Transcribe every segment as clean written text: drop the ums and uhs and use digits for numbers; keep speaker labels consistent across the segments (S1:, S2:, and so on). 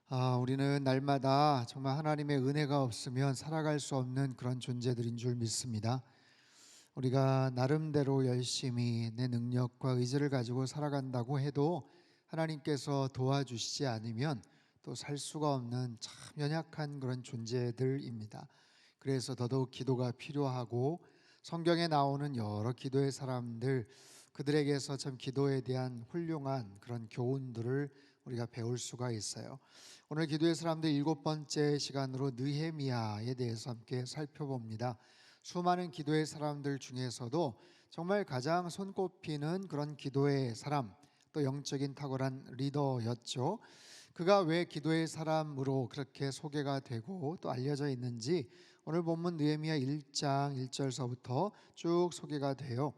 S1: 우리는 날마다 정말 하나님의 은혜가 없으면 살아갈 수 없는 그런 존재들인 줄 믿습니다. 우리가 나름대로 열심히 내 능력과 의지를 가지고 살아간다고 해도 하나님께서 도와주시지 않으면 또 살 수가 없는 참 연약한 그런 존재들입니다. 그래서 더더욱 기도가 필요하고, 성경에 나오는 여러 기도의 사람들, 그들에게서 참 기도에 대한 훌륭한 그런 교훈들을 우리가 배울 수가 있어요. 오늘 기도의 사람들 7번째 시간으로 느헤미야에 대해서 함께 살펴봅니다. 수많은 기도의 사람들 중에서도 정말 가장 손꼽히는 그런 기도의 사람, 또 영적인 탁월한 리더였죠. 그가 왜 기도의 사람으로 그렇게 소개가 되고 또 알려져 있는지 오늘 본문 느헤미야 1장 1절서부터 쭉 소개가 돼요.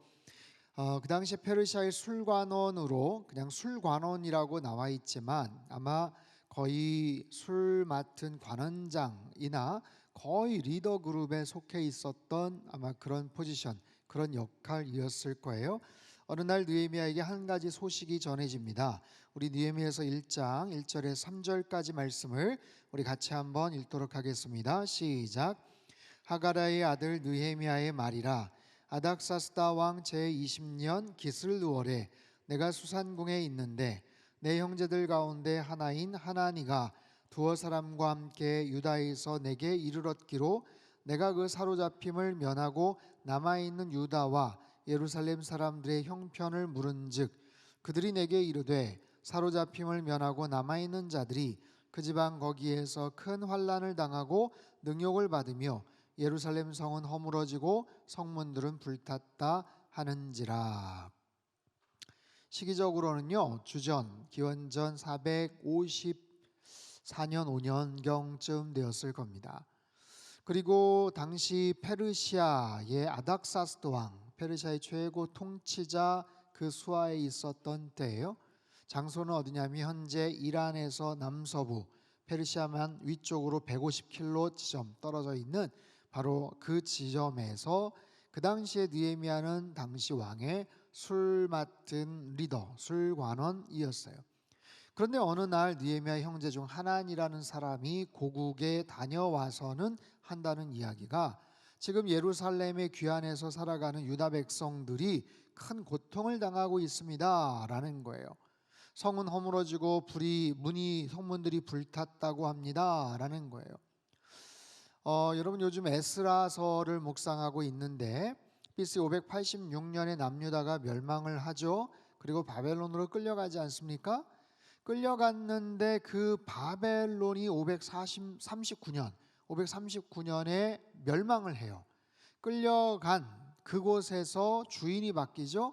S1: 그 당시 페르시아의 술관원으로, 그냥 술관원이라고 나와 있지만 아마 거의 술 맡은 관원장이나 거의 리더 그룹에 속해 있었던 아마 그런 포지션, 그런 역할이었을 거예요. 어느 날 느헤미야에게 한 가지 소식이 전해집니다. 우리 느헤미야서 1장 1절에 3절까지 말씀을 우리 같이 한번 읽도록 하겠습니다. 시작. 하가라의 아들 느헤미야의 말이라. 아닥사스다 왕 제20년 기슬루월에 내가 수산궁에 있는데 내 형제들 가운데 하나인 하나니가 두어 사람과 함께 유다에서 내게 이르렀기로 내가 그 사로잡힘을 면하고 남아있는 유다와 예루살렘 사람들의 형편을 물은즉 그들이 내게 이르되 사로잡힘을 면하고 남아있는 자들이 그 지방 거기에서 큰 환난을 당하고 능욕을 받으며 예루살렘 성은 허물어지고 성문들은 불탔다 하는지라. 시기적으로는요, 주전 기원전 454년 5년경쯤 되었을 겁니다. 그리고 당시 페르시아의 아닥사스드 왕, 페르시아의 최고 통치자 그 수하에 있었던 때예요. 장소는 어디냐면 현재 이란에서 남서부, 페르시아만 위쪽으로 150km 지점 떨어져 있는 바로 그 지점에서 그 당시에 느헤미야는 당시 왕의 술 맡은 리더, 술관원이었어요. 그런데 어느 날 느헤미야 형제 중 하나니라는 사람이 고국에 다녀와서는 한다는 이야기가, 지금 예루살렘의 귀환해서 살아가는 유다 백성들이 큰 고통을 당하고 있습니다 라는 거예요. 성은 허물어지고 성문들이 불탔다고 합니다 라는 거예요. 여러분 요즘 에스라서를 묵상하고 있는데 BC 586년에 남유다가 멸망을 하죠. 그리고 바벨론으로 끌려가지 않습니까? 끌려갔는데 그 바벨론이 539년에 멸망을 해요. 끌려간 그곳에서 주인이 바뀌죠.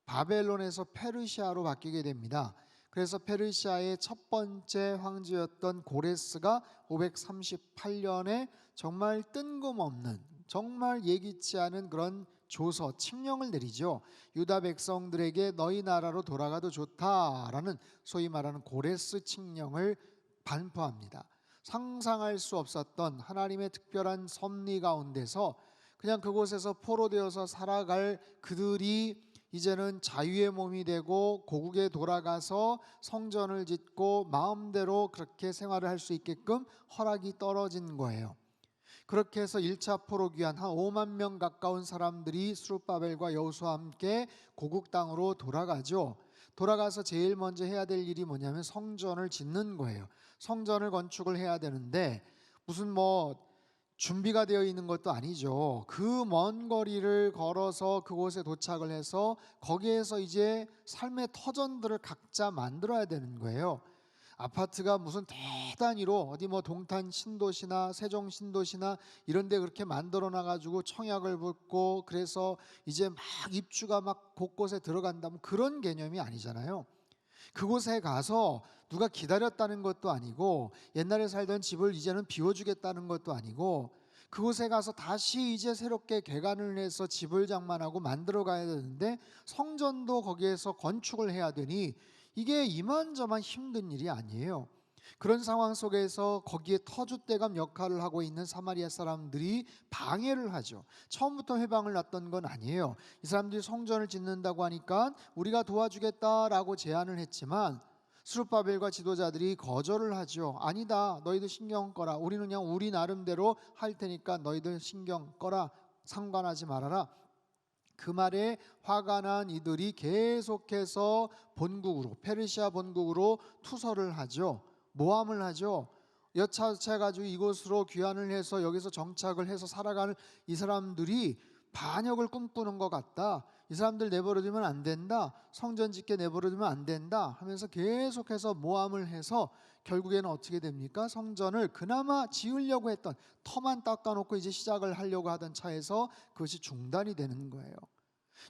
S1: 바벨론에서 페르시아로 바뀌게 됩니다. 그래서 페르시아의 첫 번째 황제였던 고레스가 538년에 정말 뜬금없는, 정말 예기치 않은 그런 조서, 칙령을 내리죠. 유다 백성들에게 너희 나라로 돌아가도 좋다라는 소위 말하는 고레스 칙령을 반포합니다. 상상할 수 없었던 하나님의 특별한 섭리 가운데서 그냥 그곳에서 포로되어서 살아갈 그들이 이제는 자유의 몸이 되고 고국에 돌아가서 성전을 짓고 마음대로 그렇게 생활을 할 수 있게끔 허락이 떨어진 거예요. 그렇게 해서 1차 포로 귀환 한 5만 명 가까운 사람들이 스룹바벨과 여호수아와 함께 고국 땅으로 돌아가죠. 돌아가서 제일 먼저 해야 될 일이 뭐냐면 성전을 짓는 거예요. 성전을 건축을 해야 되는데 무슨 준비가 되어 있는 것도 아니죠. 그 먼 거리를 걸어서 그곳에 도착을 해서 거기에서 이제 삶의 터전들을 각자 만들어야 되는 거예요. 아파트가 무슨 대단위로 어디 동탄 신도시나 세종 신도시나 이런 데 그렇게 만들어 놔가지고 청약을 붓고 그래서 이제 입주가 곳곳에 들어간다면 그런 개념이 아니잖아요. 그곳에 가서 누가 기다렸다는 것도 아니고 옛날에 살던 집을 이제는 비워주겠다는 것도 아니고 그곳에 가서 다시 이제 새롭게 개관을 해서 집을 장만하고 만들어 가야 되는데 성전도 거기에서 건축을 해야 되니 이게 이만저만 힘든 일이 아니에요. 그런 상황 속에서 거기에 터줏대감 역할을 하고 있는 사마리아 사람들이 방해를 하죠. 처음부터 회방을 놨던 건 아니에요. 이 사람들이 성전을 짓는다고 하니까 우리가 도와주겠다라고 제안을 했지만 스룹바벨과 지도자들이 거절을 하죠. 아니다, 너희들 신경 꺼라. 우리는 그냥 우리 나름대로 할 테니까 너희들 신경 꺼라. 상관하지 말아라. 그 말에 화가 난 이들이 계속해서 본국으로, 페르시아 본국으로 투서를 하죠. 모함을 하죠. 여차해가지고 이곳으로 귀환을 해서 여기서 정착을 해서 살아가는 이 사람들이 반역을 꿈꾸는 것 같다. 이 사람들 내버려두면 안 된다. 성전 짓게 내버려두면 안 된다 하면서 계속해서 모함을 해서 결국에는 어떻게 됩니까? 성전을 그나마 지으려고 했던, 터만 닦아놓고 이제 시작을 하려고 하던 차에서 그것이 중단이 되는 거예요.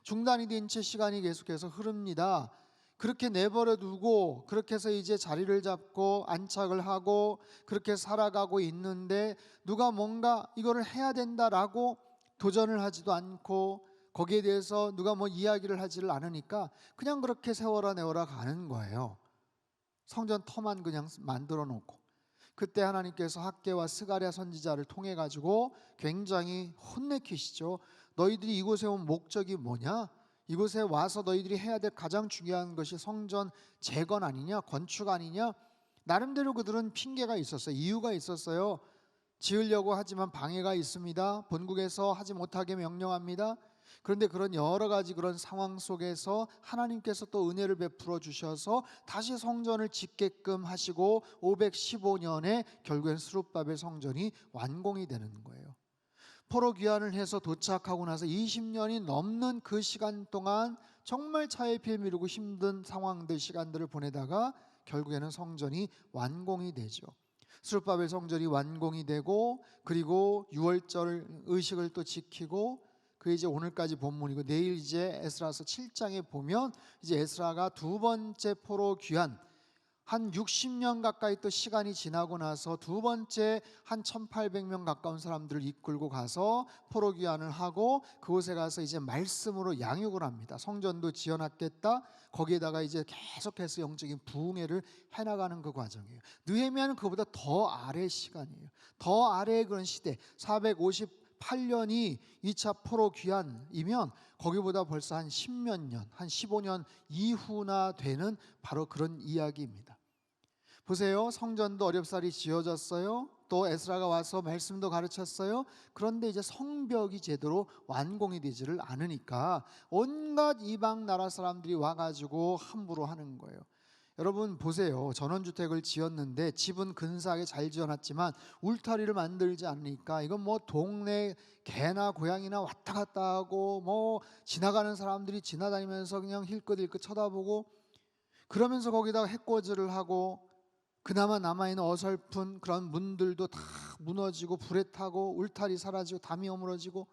S1: 중단이 된 채 시간이 계속해서 흐릅니다. 그렇게 내버려 두고 그렇게 해서 이제 자리를 잡고 안착을 하고 그렇게 살아가고 있는데, 누가 뭔가 이거를 해야 된다라고 도전을 하지도 않고 거기에 대해서 누가 뭐 이야기를 하지를 않으니까 그냥 그렇게 세월아 내월아 가는 거예요. 성전 터만 그냥 만들어 놓고. 그때 하나님께서 학개와 스가랴 선지자를 통해 가지고 굉장히 혼내키시죠. 너희들이 이곳에 온 목적이 뭐냐? 이곳에 와서 너희들이 해야 될 가장 중요한 것이 성전 재건 아니냐, 건축 아니냐? 나름대로 그들은 핑계가 있었어요. 이유가 있었어요. 지으려고 하지만 방해가 있습니다. 본국에서 하지 못하게 명령합니다. 그런데 그런 여러 가지 그런 상황 속에서 하나님께서 또 은혜를 베풀어 주셔서 다시 성전을 짓게끔 하시고 515년에 결국엔 스룹바벨 성전이 완공이 되는 거예요. 포로 귀환을 해서 도착하고 나서 20년이 넘는 그 시간 동안 정말 차일피일 미루고 힘든 상황들, 시간들을 보내다가 결국에는 성전이 완공이 되죠. 스룹바벨 성전이 완공이 되고, 그리고 유월절 의식을 또 지키고, 그 이제 오늘까지 본문이고, 내일 이제 에스라서 7장에 보면 이제 에스라가 두 번째 포로 귀환, 한 60년 가까이 또 시간이 지나고 나서 두 번째 한 1800명 가까운 사람들을 이끌고 가서 포로 귀환을 하고 그곳에 가서 이제 말씀으로 양육을 합니다. 성전도 지어놨겠다. 거기에다가 이제 계속해서 영적인 부흥회를 해나가는 그 과정이에요. 느헤미야는 그보다 더 아래 시간이에요. 더 아래의 그런 시대, 458년이 2차 포로 귀환이면 거기보다 벌써 한 10몇 년, 한 15년 이후나 되는 바로 그런 이야기입니다. 보세요. 성전도 어렵사리 지어졌어요. 또 에스라가 와서 말씀도 가르쳤어요. 그런데 이제 성벽이 제대로 완공이 되지를 않으니까 온갖 이방 나라 사람들이 와가지고 함부로 하는 거예요. 여러분 보세요. 전원주택을 지었는데 집은 근사하게 잘 지어놨지만 울타리를 만들지 않으니까 이건 뭐 동네 개나 고양이나 왔다 갔다 하고 뭐 지나가는 사람들이 지나다니면서 그냥 힐끗힐끗 쳐다보고, 그러면서 거기다가 해코지를 하고 그나마 남아있는 어설픈 그런 문들도 다 무너지고 불에 타고 울타리 사라지고 담이 어무러지고,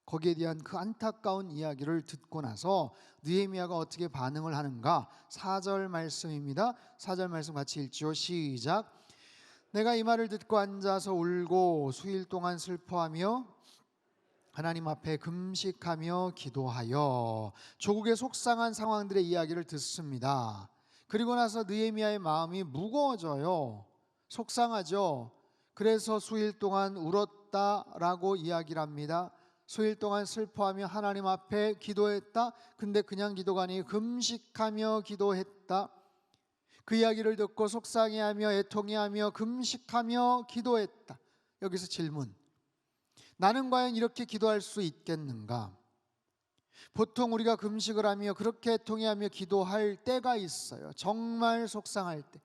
S1: 거기에 대한 그 안타까운 이야기를 듣고 나서 느헤미야가 어떻게 반응을 하는가? 4절 말씀입니다. 4절 말씀 같이 읽죠. 시작. 내가 이 말을 듣고 앉아서 울고 수일 동안 슬퍼하며 하나님 앞에 금식하며 기도하여 조국의 속상한 상황들의 이야기를 듣습니다. 그리고 나서 느헤미야의 마음이 무거워져요. 속상하죠. 그래서 수일 동안 울었다라고 이야기를 합니다. 수일 동안 슬퍼하며 하나님 앞에 기도했다. 근데 그냥 기도가 아니고 금식하며 기도했다. 그 이야기를 듣고 속상해하며 애통해하며 금식하며 기도했다. 여기서 질문. 나는 과연 이렇게 기도할 수 있겠는가? 보통 우리가 금식을 하며 그렇게 애통해하며 기도할 때가 있어요. 정말 속상할 때,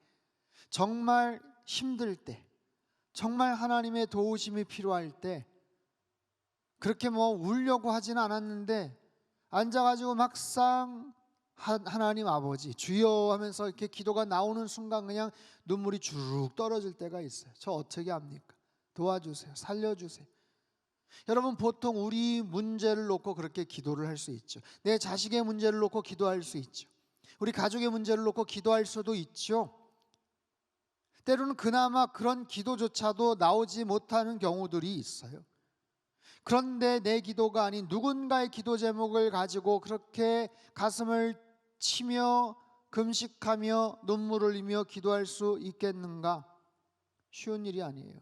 S1: 정말 힘들 때, 정말 하나님의 도우심이 필요할 때, 그렇게 뭐 울려고 하지는 않았는데 앉아가지고 막상 하나님 아버지 주여 하면서 이렇게 기도가 나오는 순간 그냥 눈물이 주르륵 떨어질 때가 있어요. 저 어떻게 합니까? 도와주세요. 살려주세요. 여러분 보통 우리 문제를 놓고 그렇게 기도를 할 수 있죠. 내 자식의 문제를 놓고 기도할 수 있죠. 우리 가족의 문제를 놓고 기도할 수도 있죠. 때로는 그나마 그런 기도조차도 나오지 못하는 경우들이 있어요. 그런데 내 기도가 아닌 누군가의 기도 제목을 가지고 그렇게 가슴을 치며 금식하며 눈물을 흘리며 기도할 수 있겠는가? 쉬운 일이 아니에요.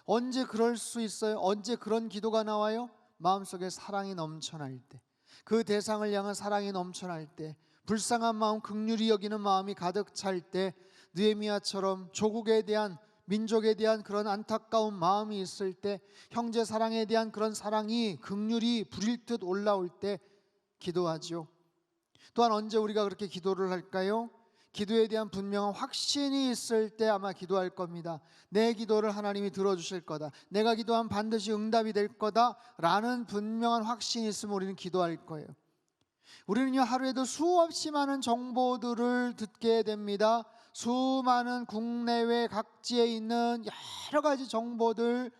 S1: 언제 그럴 수 있어요? 언제 그런 기도가 나와요? 마음속에 사랑이 넘쳐날 때, 그 대상을 향한 사랑이 넘쳐날 때, 불쌍한 마음, 긍휼히 여기는 마음이 가득 찰 때 느헤미야처럼 조국에 대한, 민족에 대한 그런 안타까운 마음이 있을 때, 형제 사랑에 대한 그런 사랑이 긍휼이 불일 듯 올라올 때 기도하죠. 또한 언제 우리가 그렇게 기도를 할까요? 기도에 대한 분명한 확신이 있을 때 아마 기도할 겁니다. 내 기도를 하나님이 들어주실 거다, 내가 기도하면 반드시 응답이 될 거다 라는 분명한 확신이 있으면 우리는 기도할 거예요. 우리는요, 하루에도 수없이 많은 정보들을 듣게 됩니다. 수많은 국내외 각지에 있는 여러 가지 정보들,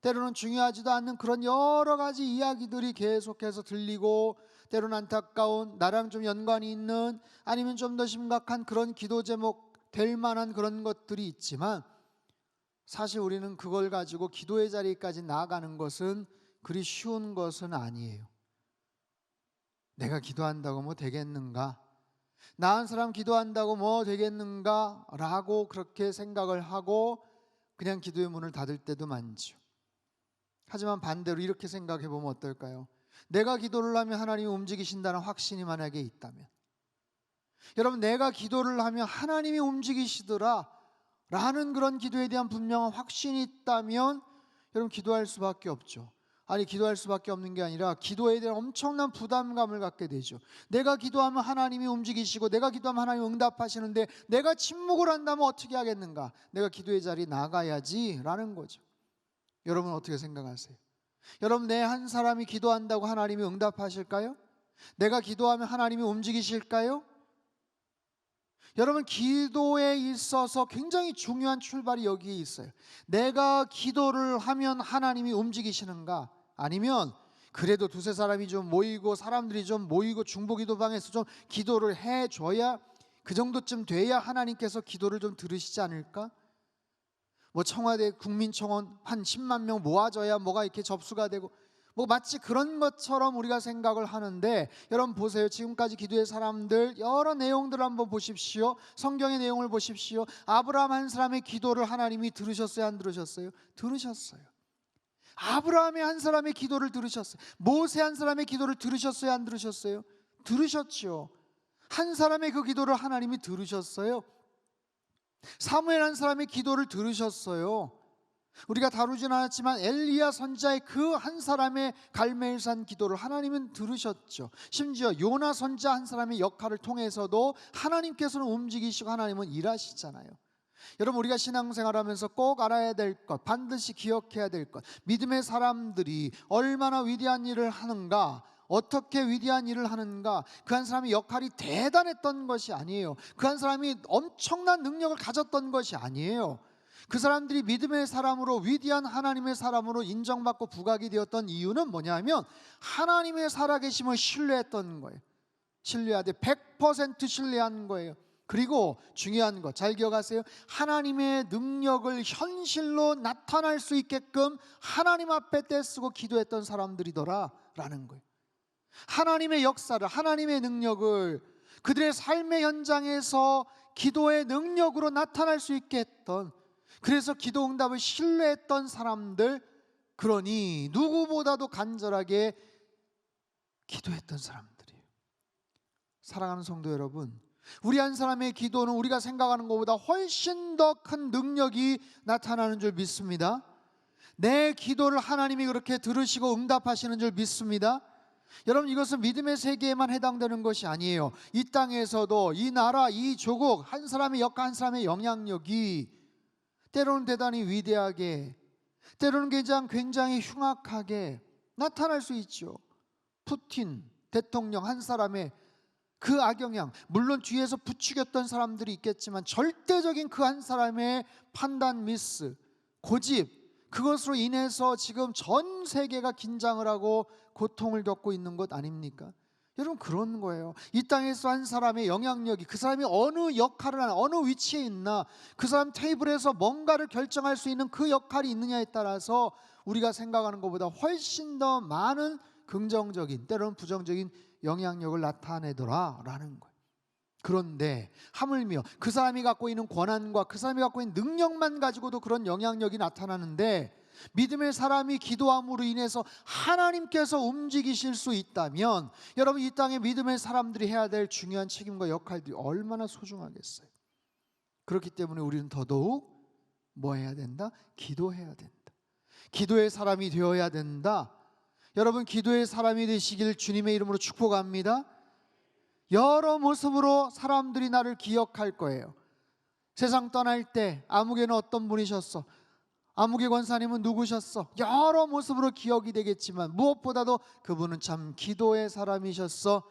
S1: 때로는 중요하지도 않는 그런 여러 가지 이야기들이 계속해서 들리고, 때로는 안타까운, 나랑 좀 연관이 있는, 아니면 좀 더 심각한 그런 기도 제목 될 만한 그런 것들이 있지만, 사실 우리는 그걸 가지고 기도의 자리까지 나아가는 것은 그리 쉬운 것은 아니에요. 내가 기도한다고 뭐 되겠는가? 나은 사람 기도한다고 뭐 되겠는가? 라고 그렇게 생각을 하고 그냥 기도의 문을 닫을 때도 많죠. 하지만 반대로 이렇게 생각해 보면 어떨까요? 내가 기도를 하면 하나님이 움직이신다는 확신이 만약에 있다면, 여러분, 내가 기도를 하면 하나님이 움직이시더라 라는 그런 기도에 대한 분명한 확신이 있다면 여러분, 기도할 수밖에 없죠. 아니, 기도할 수밖에 없는 게 아니라 기도에 대한 엄청난 부담감을 갖게 되죠. 내가 기도하면 하나님이 움직이시고, 내가 기도하면 하나님이 응답하시는데 내가 침묵을 한다면 어떻게 하겠는가? 내가 기도의 자리에 나가야지 라는 거죠. 여러분, 어떻게 생각하세요? 여러분, 내 한 사람이 기도한다고 하나님이 응답하실까요? 내가 기도하면 하나님이 움직이실까요? 여러분, 기도에 있어서 굉장히 중요한 출발이 여기에 있어요. 내가 기도를 하면 하나님이 움직이시는가? 아니면 그래도 두세 사람이 좀 모이고, 사람들이 좀 모이고 중보기도방에서 좀 기도를 해줘야, 그 정도쯤 돼야 하나님께서 기도를 좀 들으시지 않을까? 뭐 청와대 국민청원 한 10만 명 모아져야 뭐가 이렇게 접수가 되고, 뭐 마치 그런 것처럼 우리가 생각을 하는데, 여러분 보세요. 지금까지 기도의 사람들 여러 내용들을 한번 보십시오. 성경의 내용을 보십시오. 아브라함 한 사람의 기도를 하나님이 들으셨어요, 안 들으셨어요? 들으셨어요. 아브라함의 한 사람의 기도를 들으셨어요. 모세 한 사람의 기도를 들으셨어요, 안 들으셨어요? 들으셨죠. 한 사람의 그 기도를 하나님이 들으셨어요. 사무엘 한 사람의 기도를 들으셨어요. 우리가 다루진 않았지만 엘리야 선지자의 그 한 사람의 갈멜산 기도를 하나님은 들으셨죠. 심지어 요나 선지자 한 사람의 역할을 통해서도 하나님께서는 움직이시고 하나님은 일하시잖아요. 여러분, 우리가 신앙생활하면서 꼭 알아야 될 것, 반드시 기억해야 될 것, 믿음의 사람들이 얼마나 위대한 일을 하는가, 어떻게 위대한 일을 하는가. 그 한 사람의 역할이 대단했던 것이 아니에요. 그 한 사람이 엄청난 능력을 가졌던 것이 아니에요. 그 사람들이 믿음의 사람으로, 위대한 하나님의 사람으로 인정받고 부각이 되었던 이유는 뭐냐면 하나님의 살아계심을 신뢰했던 거예요. 신뢰하되 100% 신뢰한 거예요. 그리고 중요한 거 잘 기억하세요. 하나님의 능력을 현실로 나타날 수 있게끔 하나님 앞에 떼쓰고 기도했던 사람들이더라 라는 거예요. 하나님의 역사를, 하나님의 능력을 그들의 삶의 현장에서 기도의 능력으로 나타날 수 있게 했던, 그래서 기도 응답을 신뢰했던 사람들, 그러니 누구보다도 간절하게 기도했던 사람들이에요. 사랑하는 성도 여러분, 우리 한 사람의 기도는 우리가 생각하는 것보다 훨씬 더 큰 능력이 나타나는 줄 믿습니다. 내 기도를 하나님이 그렇게 들으시고 응답하시는 줄 믿습니다. 여러분, 이것은 믿음의 세계에만 해당되는 것이 아니에요. 이 땅에서도 이 나라, 이 조국, 한 사람의 역할, 한 사람의 영향력이 때로는 대단히 위대하게, 때로는 굉장히 흉악하게 나타날 수 있죠. 푸틴 대통령 한 사람의 그 악영향, 물론 뒤에서 부추겼던 사람들이 있겠지만 절대적인 그 한 사람의 판단 미스, 고집, 그것으로 인해서 지금 전 세계가 긴장을 하고 고통을 겪고 있는 것 아닙니까? 여러분, 그런 거예요. 이 땅에서 한 사람의 영향력이, 그 사람이 어느 역할을 하나, 어느 위치에 있나, 그 사람 테이블에서 뭔가를 결정할 수 있는 그 역할이 있느냐에 따라서 우리가 생각하는 것보다 훨씬 더 많은 긍정적인, 때로는 부정적인 영향력을 나타내더라 라는 거예요. 그런데 하물며 그 사람이 갖고 있는 권한과 그 사람이 갖고 있는 능력만 가지고도 그런 영향력이 나타나는데, 믿음의 사람이 기도함으로 인해서 하나님께서 움직이실 수 있다면 여러분, 이 땅에 믿음의 사람들이 해야 될 중요한 책임과 역할들이 얼마나 소중하겠어요. 그렇기 때문에 우리는 더더욱 뭐 해야 된다? 기도해야 된다. 기도의 사람이 되어야 된다. 여러분, 기도의 사람이 되시길 주님의 이름으로 축복합니다. 여러 모습으로 사람들이 나를 기억할 거예요. 세상 떠날 때 아무개는 어떤 분이셨어? 아무개 권사님은 누구셨어? 여러 모습으로 기억이 되겠지만 무엇보다도 그분은 참 기도의 사람이셨어.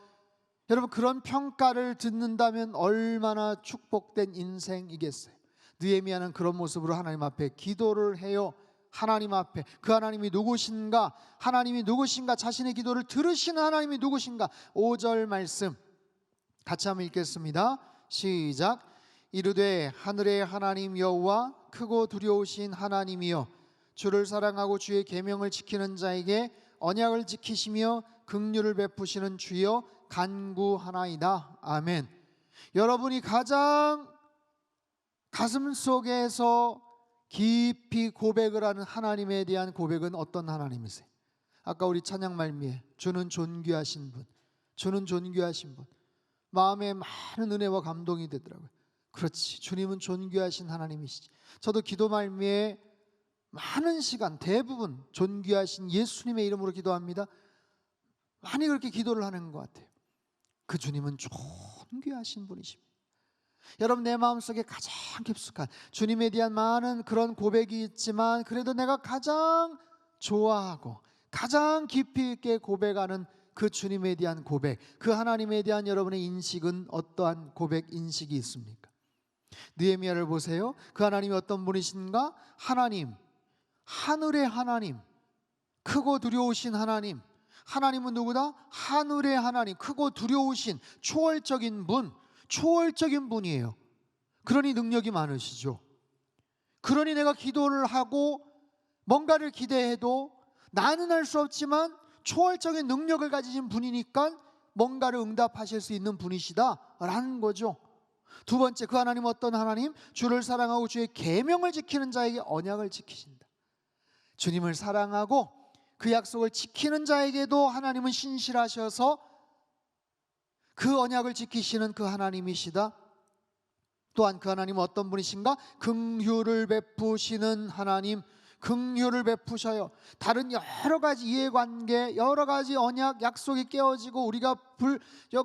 S1: 여러분, 그런 평가를 듣는다면 얼마나 축복된 인생이겠어요. 느헤미야는 그런 모습으로 하나님 앞에 기도를 해요. 하나님 앞에, 그 하나님이 누구신가? 하나님이 누구신가? 자신의 기도를 들으시는 하나님이 누구신가? 5절 말씀 같이 한번 읽겠습니다. 시작. 이르되 하늘의 하나님 여호와 크고 두려우신 하나님이여, 주를 사랑하고 주의 계명을 지키는 자에게 언약을 지키시며 긍휼을 베푸시는 주여 간구하나이다. 아멘. 여러분이 가장 가슴 속에서 깊이 고백을 하는 하나님에 대한 고백은 어떤 하나님이세요? 아까 우리 찬양 말미에 주는 존귀하신 분, 주는 존귀하신 분, 마음에 많은 은혜와 감동이 되더라고요. 그렇지, 주님은 존귀하신 하나님이시지. 저도 기도 말미에 많은 시간, 대부분 존귀하신 예수님의 이름으로 기도합니다. 많이 그렇게 기도를 하는 것 같아요. 그 주님은 존귀하신 분이십니다. 여러분, 내 마음속에 가장 깊숙한 주님에 대한 많은 그런 고백이 있지만 그래도 내가 가장 좋아하고 가장 깊이 있게 고백하는 그 주님에 대한 고백, 그 하나님에 대한 여러분의 인식은 어떠한 고백 인식이 있습니까? 느헤미야를 보세요. 그 하나님이 어떤 분이신가? 하나님, 하늘의 하나님, 크고 두려우신 하나님. 하나님은 누구다? 하늘의 하나님, 크고 두려우신 초월적인 분, 초월적인 분이에요. 그러니 능력이 많으시죠. 그러니 내가 기도를 하고 뭔가를 기대해도 나는 할 수 없지만 초월적인 능력을 가지신 분이니까 뭔가를 응답하실 수 있는 분이시다라는 거죠. 두 번째, 그 하나님은 어떤 하나님? 주를 사랑하고 주의 계명을 지키는 자에게 언약을 지키신다. 주님을 사랑하고 그 약속을 지키는 자에게도 하나님은 신실하셔서 그 언약을 지키시는 그 하나님이시다. 또한 그 하나님은 어떤 분이신가? 긍휼을 베푸시는 하나님, 긍휼을 베푸셔요. 다른 여러 가지 이해관계, 여러 가지 언약, 약속이 깨어지고 우리가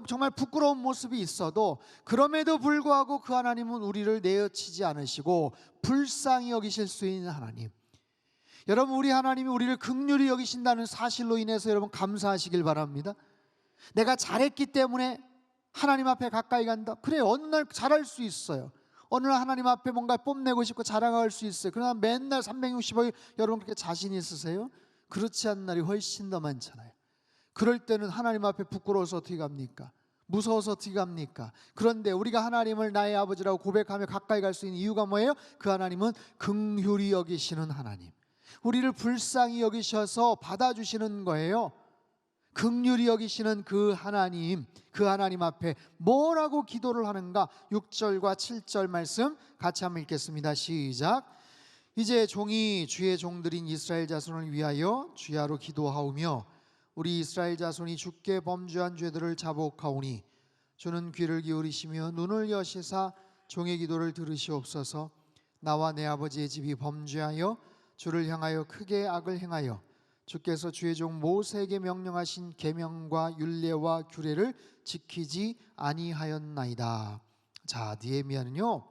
S1: 정말 부끄러운 모습이 있어도 그럼에도 불구하고 그 하나님은 우리를 내어치지 않으시고 불쌍히 여기실 수 있는 하나님. 여러분, 우리 하나님이 우리를 긍휼히 여기신다는 사실로 인해서 여러분 감사하시길 바랍니다. 내가 잘했기 때문에 하나님 앞에 가까이 간다. 그래, 어느 날 잘할 수 있어요. 어느 날 하나님 앞에 뭔가 뽐내고 싶고 자랑할 수 있어요. 그러나 맨날 365일 여러분 그렇게 자신 있으세요? 그렇지 않은 날이 훨씬 더 많잖아요. 그럴 때는 하나님 앞에 부끄러워서 어떻게 갑니까? 무서워서 어떻게 갑니까? 그런데 우리가 하나님을 나의 아버지라고 고백하며 가까이 갈 수 있는 이유가 뭐예요? 그 하나님은 긍휼히 여기시는 하나님, 우리를 불쌍히 여기셔서 받아주시는 거예요. 긍휼히 여기시는 그 하나님 앞에 뭐라고 기도를 하는가? 6절과 7절 말씀 같이 한번 읽겠습니다. 시작. 이제 종이 주의 종들인 이스라엘 자손을 위하여 주야로 기도하오며 우리 이스라엘 자손이 주께 범죄한 죄들을 자복하오니 주는 귀를 기울이시며 눈을 여시사 종의 기도를 들으시옵소서. 나와 내 아버지의 집이 범죄하여 주를 향하여 크게 악을 행하여 주께서 주의 종 모세에게 명령하신 계명과 율례와 규례를 지키지 아니하였나이다. 자, 느헤미야는요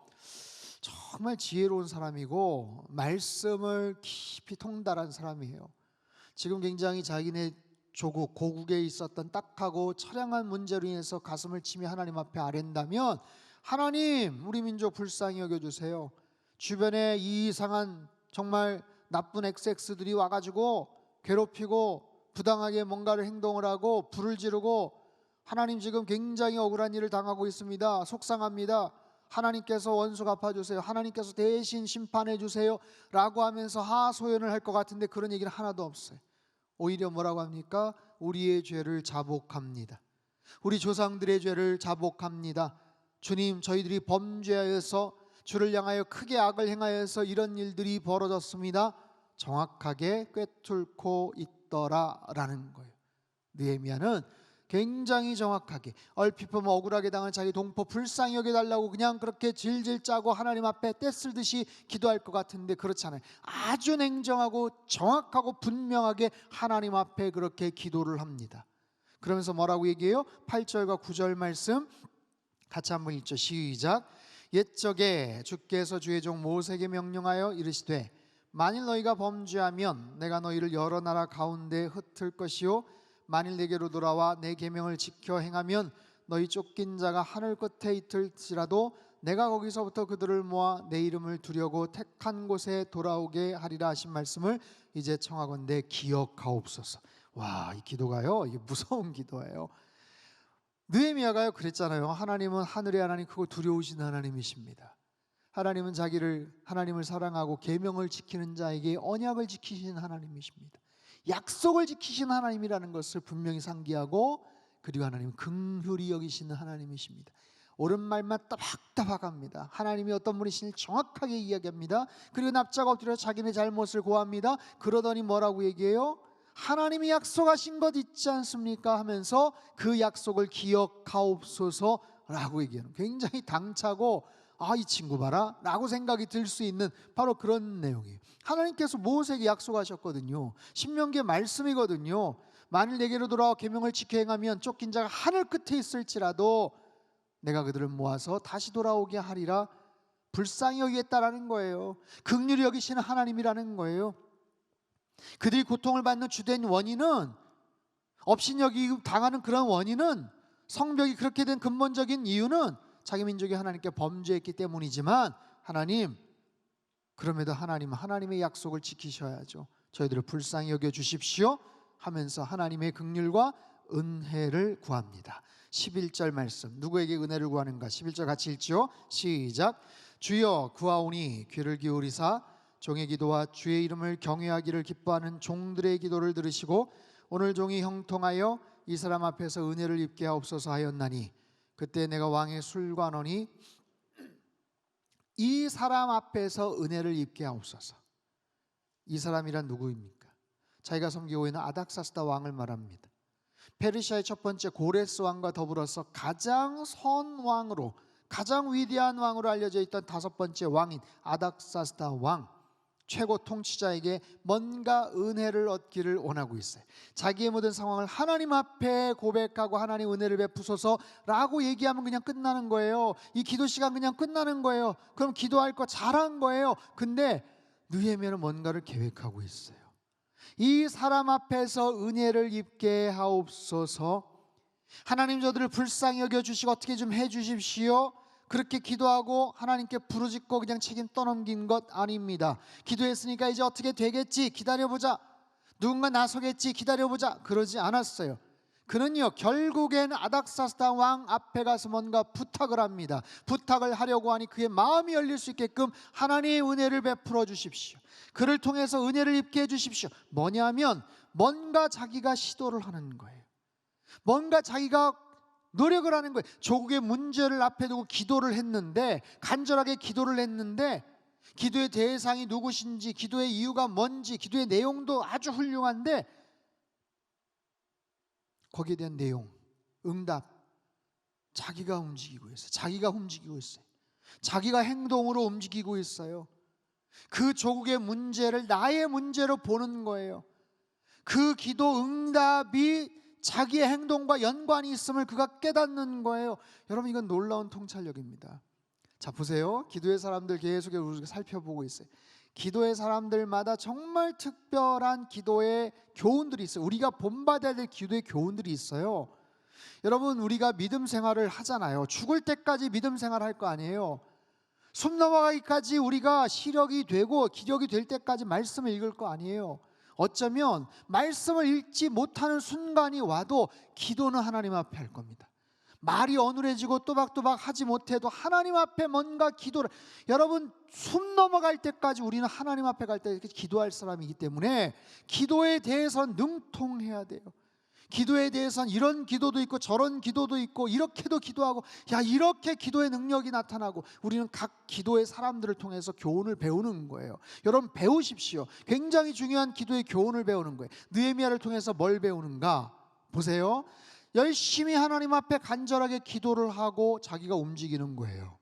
S1: 정말 지혜로운 사람이고 말씀을 깊이 통달한 사람이에요. 지금 굉장히 자기네 조국 고국에 있었던 딱하고 처량한 문제로 인해서 가슴을 치며 하나님 앞에 아랜다면, 하나님 우리 민족 불쌍히 여겨주세요. 주변에 이상한 정말 나쁜 XX들이 와가지고 괴롭히고 부당하게 뭔가를 행동을 하고 불을 지르고 하나님 지금 굉장히 억울한 일을 당하고 있습니다. 속상합니다. 하나님께서 원수 갚아주세요. 하나님께서 대신 심판해 주세요 라고 하면서 하소연을 할 것 같은데 그런 얘기는 하나도 없어요. 오히려 뭐라고 합니까? 우리의 죄를 자복합니다. 우리 조상들의 죄를 자복합니다. 주님, 저희들이 범죄하여서 주를 향하여 크게 악을 행하여서 이런 일들이 벌어졌습니다. 정확하게 꿰뚫고 있더라라는 거예요. 느헤미야는 굉장히 정확하게, 얼핏 보면 억울하게 당한 자기 동포 불쌍히 여겨달라고 그냥 그렇게 질질 짜고 하나님 앞에 떼쓸듯이 기도할 것 같은데 그렇지 않아요. 아주 냉정하고 정확하고 분명하게 하나님 앞에 그렇게 기도를 합니다. 그러면서 뭐라고 얘기해요? 8절과 9절 말씀 같이 한번 읽죠. 시작. 옛적에 주께서 주의 종 모세에게 명령하여 이르시되 만일 너희가 범죄하면 내가 너희를 여러 나라 가운데 흩을 것이요 만일 내게로 돌아와 내 계명을 지켜 행하면 너희 쫓긴 자가 하늘 끝에 있을지라도 내가 거기서부터 그들을 모아 내 이름을 두려고 택한 곳에 돌아오게 하리라 하신 말씀을 이제 청하건대 기억하옵소서. 와, 이 기도가요, 이게 무서운 기도예요. 느헤미야가요 그랬잖아요. 하나님은 하늘의 하나님, 크고 두려우신 하나님이십니다. 하나님은 하나님을 사랑하고 계명을 지키는 자에게 언약을 지키신 하나님이십니다. 약속을 지키신 하나님이라는 것을 분명히 상기하고, 그리고 하나님은 긍휼히 여기시는 하나님이십니다. 옳은 말만 따박따박합니다. 하나님이 어떤 분이신지 정확하게 이야기합니다. 그리고 납작 엎드려 자기네 잘못을 고합니다. 그러더니 뭐라고 얘기해요? 하나님이 약속하신 것 있지 않습니까? 하면서 그 약속을 기억하옵소서라고 얘기하는, 굉장히 당차고 이 친구 봐라 라고 생각이 들 수 있는 바로 그런 내용이에요. 하나님께서 모세에게 약속하셨거든요. 신명기의 말씀이거든요. 만일 내게로 돌아와 계명을 지켜 행하면 쫓긴 자가 하늘 끝에 있을지라도 내가 그들을 모아서 다시 돌아오게 하리라. 불쌍히 여기겠다라는 거예요. 긍휼히 여기시는 하나님이라는 거예요. 그들이 고통을 받는 주된 원인은, 업신여기고 당하는 그런 원인은, 성벽이 그렇게 된 근본적인 이유는 자기 민족이 하나님께 범죄했기 때문이지만, 하나님, 그럼에도 하나님은 하나님의 약속을 지키셔야죠. 저희들을 불쌍히 여겨 주십시오 하면서 하나님의 긍휼과 은혜를 구합니다. 11절 말씀, 누구에게 은혜를 구하는가? 11절 같이 읽죠. 시작. 주여 구하오니 귀를 기울이사 종의 기도와 주의 이름을 경외하기를 기뻐하는 종들의 기도를 들으시고 오늘 종이 형통하여 이 사람 앞에서 은혜를 입게 하옵소서 하였나니 그때 내가 왕의 술관원이 이 사람 앞에서 은혜를 입게 하옵소서. 이 사람이란 누구입니까? 자기가 섬기고 있는 아닥사스다 왕을 말합니다. 페르시아의 첫 번째 고레스 왕과 더불어서 가장 선왕으로, 가장 위대한 왕으로 알려져 있던 다섯 번째 왕인 아닥사스다 왕, 최고 통치자에게 뭔가 은혜를 얻기를 원하고 있어요. 자기의 모든 상황을 하나님 앞에 고백하고 하나님 은혜를 베푸소서라고 얘기하면 그냥 끝나는 거예요. 이 기도 시간 그냥 끝나는 거예요. 그럼 기도할 거 잘한 거예요. 근데 느헤미야는 뭔가를 계획하고 있어요. 이 사람 앞에서 은혜를 입게 하옵소서. 하나님 저들을 불쌍히 여겨주시고 어떻게 좀 해주십시오. 그렇게 기도하고 하나님께 부르짖고 그냥 책임 떠넘긴 것 아닙니다. 기도했으니까 이제 어떻게 되겠지, 기다려보자, 누군가 나서겠지, 기다려보자, 그러지 않았어요. 그는요 결국엔 아닥사스다 왕 앞에 가서 뭔가 부탁을 합니다. 부탁을 하려고 하니 그의 마음이 열릴 수 있게끔 하나님의 은혜를 베풀어 주십시오. 그를 통해서 은혜를 입게 해주십시오. 뭐냐면 뭔가 자기가 시도를 하는 거예요. 뭔가 자기가 노력을 하는 거예요. 조국의 문제를 앞에 두고 기도를 했는데, 간절하게 기도를 했는데, 기도의 대상이 누구신지, 기도의 이유가 뭔지, 기도의 내용도 아주 훌륭한데 거기에 대한 내용, 응답, 자기가 움직이고 있어요. 자기가 움직이고 있어요. 자기가 행동으로 움직이고 있어요. 그 조국의 문제를 나의 문제로 보는 거예요. 그 기도 응답이 자기의 행동과 연관이 있음을 그가 깨닫는 거예요. 여러분, 이건 놀라운 통찰력입니다. 자, 보세요. 기도의 사람들 계속 우리가 살펴보고 있어요. 기도의 사람들마다 정말 특별한 기도의 교훈들이 있어요. 우리가 본받아야 될 기도의 교훈들이 있어요. 여러분, 우리가 믿음 생활을 하잖아요. 죽을 때까지 믿음 생활을 할 거 아니에요. 숨 넘어가기까지 우리가 시력이 되고 기력이 될 때까지 말씀을 읽을 거 아니에요. 어쩌면 말씀을 읽지 못하는 순간이 와도 기도는 하나님 앞에 할 겁니다. 말이 어눌해지고 또박또박 하지 못해도 하나님 앞에 뭔가 기도를, 여러분 숨 넘어갈 때까지 우리는 하나님 앞에 갈 때 기도할 사람이기 때문에 기도에 대해서는 능통해야 돼요. 기도에 대해서는 이런 기도도 있고 저런 기도도 있고 이렇게도 기도하고 이렇게 기도의 능력이 나타나고 우리는 각 기도의 사람들을 통해서 교훈을 배우는 거예요. 여러분 배우십시오. 굉장히 중요한 기도의 교훈을 배우는 거예요. 느헤미야를 통해서 뭘 배우는가? 보세요. 열심히 하나님 앞에 간절하게 기도를 하고 자기가 움직이는 거예요.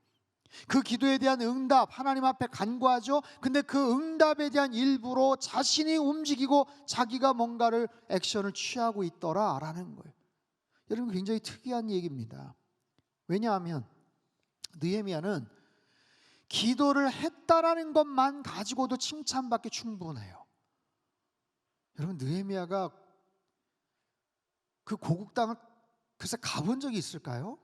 S1: 그 기도에 대한 응답 하나님 앞에 간구하죠. 근데 그 응답에 대한 일부로 자신이 움직이고 자기가 뭔가를 액션을 취하고 있더라라는 거예요. 여러분 굉장히 특이한 얘기입니다. 왜냐하면 느헤미야는 기도를 했다라는 것만 가지고도 칭찬받기 충분해요. 여러분 느헤미야가 그 고국 땅을 글쎄 가본 적이 있을까요?